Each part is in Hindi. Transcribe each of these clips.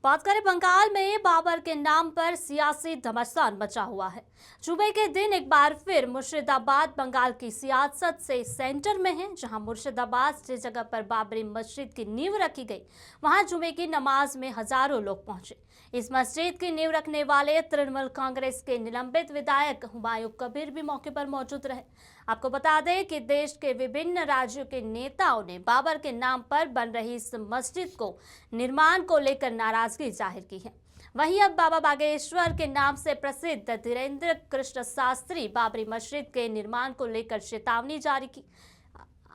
बात करें बंगाल में बाबर के नाम पर सियासी घमासान मचा हुआ है। जुमे के दिन एक बार फिर मुर्शिदाबाद बंगाल की सियासत से सेंटर में है, जहां मुर्शिदाबाद जिस जगह पर बाबरी मस्जिद की नींव रखी गई, वहां जुमे की नमाज में हजारों लोग पहुंचे। इस मस्जिद की नींव रखने वाले तृणमूल कांग्रेस के निलंबित विधायक हुमायूं कबीर भी मौके पर मौजूद रहे। आपको बता दें कि देश के विभिन्न राज्यों के नेताओं ने बाबर के नाम पर बन रही इस मस्जिद को निर्माण को लेकर नाराजगी जाहिर की है। वहीं अब बाबा बागेश्वर के नाम से प्रसिद्ध धीरेन्द्र कृष्ण शास्त्री बाबरी मस्जिद के निर्माण को लेकर चेतावनी जारी की।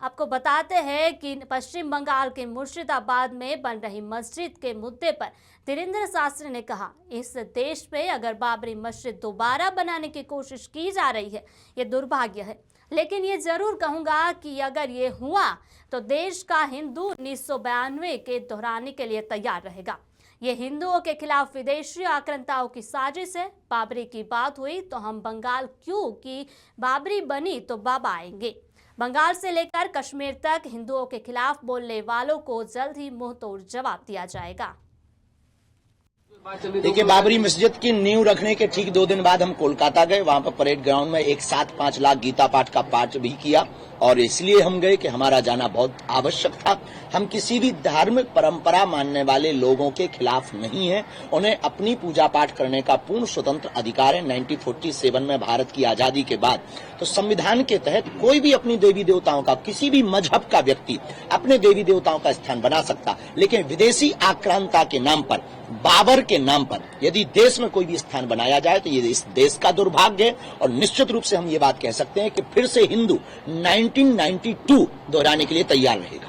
आपको बताते हैं कि पश्चिम बंगाल के मुर्शिदाबाद में बन रही मस्जिद के मुद्दे पर धीरेन्द्र शास्त्री ने कहा, इस देश में अगर बाबरी मस्जिद दोबारा बनाने की कोशिश की जा रही है, ये दुर्भाग्य है। लेकिन ये जरूर कहूंगा कि अगर ये हुआ तो देश का हिंदू 1992 के दोहराने के लिए तैयार रहेगा। ये हिंदुओं के खिलाफ विदेशी आक्रांताओं की साजिश है। बाबरी की बात हुई तो हम बंगाल क्यों कि बाबरी बनी तो बाबा आएंगे। बंगाल से लेकर कश्मीर तक हिंदुओं के खिलाफ बोलने वालों को जल्द ही मुंहतोड़ जवाब दिया जाएगा। देखिए, बाबरी मस्जिद की नींव रखने के ठीक 2 दिन बाद हम कोलकाता गए। वहां पर परेड ग्राउंड में एक साथ 5 लाख गीता पाठ का पाठ भी किया और इसलिए हम गए कि हमारा जाना बहुत आवश्यक था। हम किसी भी धार्मिक परंपरा मानने वाले लोगों के खिलाफ नहीं हैं। उन्हें अपनी पूजा पाठ करने का पूर्ण स्वतंत्र अधिकार है। 1947 में भारत की आजादी के बाद तो संविधान के तहत कोई भी अपनी देवी देवताओं का, किसी भी मजहब का व्यक्ति अपने देवी देवताओं का स्थान बना सकता, लेकिन विदेशी आक्रांता के नाम पर, बाबर के नाम पर यदि देश में कोई भी स्थान बनाया जाए तो ये इस देश का दुर्भाग्य है। और निश्चित रूप से हम ये बात कह सकते हैं कि फिर से हिंदू 1992 दोहराने के लिए तैयार रहेगा।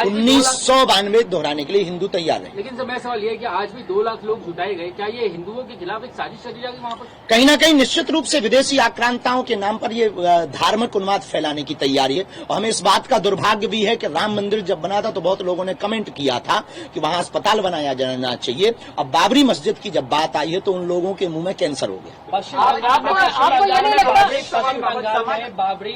1992 दोहराने के लिए हिंदू तैयार है। लेकिन मैं सवाल ये है कि आज भी 2 लाख लोग जुटाए गए, क्या ये हिंदुओं के खिलाफ एक साजिश चली जाएगी वहाँ पर? कहीं ना कहीं निश्चित रूप से विदेशी आक्रांताओं के नाम पर ये धार्मिक उन्माद फैलाने की तैयारी है। और हमें इस बात का दुर्भाग्य भी है कि राम मंदिर जब बना था तो बहुत लोगों ने कमेंट किया था कि वहां अस्पताल बनाया जाना चाहिए। अब बाबरी मस्जिद की जब बात आई है तो उन लोगों के मुंह में कैंसर हो गया। बाबरी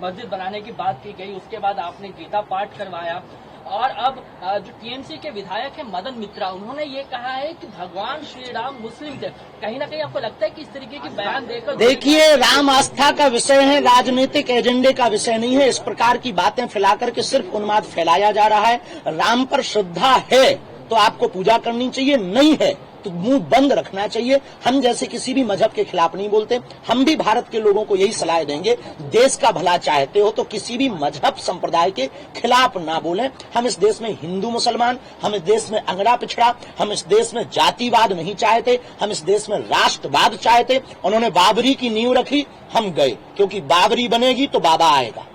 मस्जिद बनाने की बात की गई, उसके बाद आपने गीता पाठ करवाया और अब जो टीएमसी के विधायक है मदन मित्रा, उन्होंने ये कहा है कि भगवान श्री राम मुस्लिम थे। कहीं ना कहीं आपको लगता है कि इस तरीके की बयान देकर, देखिए, राम आस्था का विषय है, राजनीतिक एजेंडे का विषय नहीं है। इस प्रकार की बातें फैला करके सिर्फ उन्माद फैलाया जा रहा है। राम पर श्रद्धा है तो आपको पूजा करनी चाहिए, नहीं है तो मुंह बंद रखना चाहिए। हम जैसे किसी भी मजहब के खिलाफ नहीं बोलते। हम भी भारत के लोगों को यही सलाह देंगे, देश का भला चाहते हो तो किसी भी मजहब संप्रदाय के खिलाफ ना बोलें। हम इस देश में हिंदू मुसलमान, हम इस देश में अंगड़ा पिछड़ा, हम इस देश में जातिवाद नहीं चाहते, हम इस देश में राष्ट्रवाद चाहते। उन्होंने बाबरी की नींव रखी, हम गए, क्योंकि बाबरी बनेगी तो बाबा आएगा।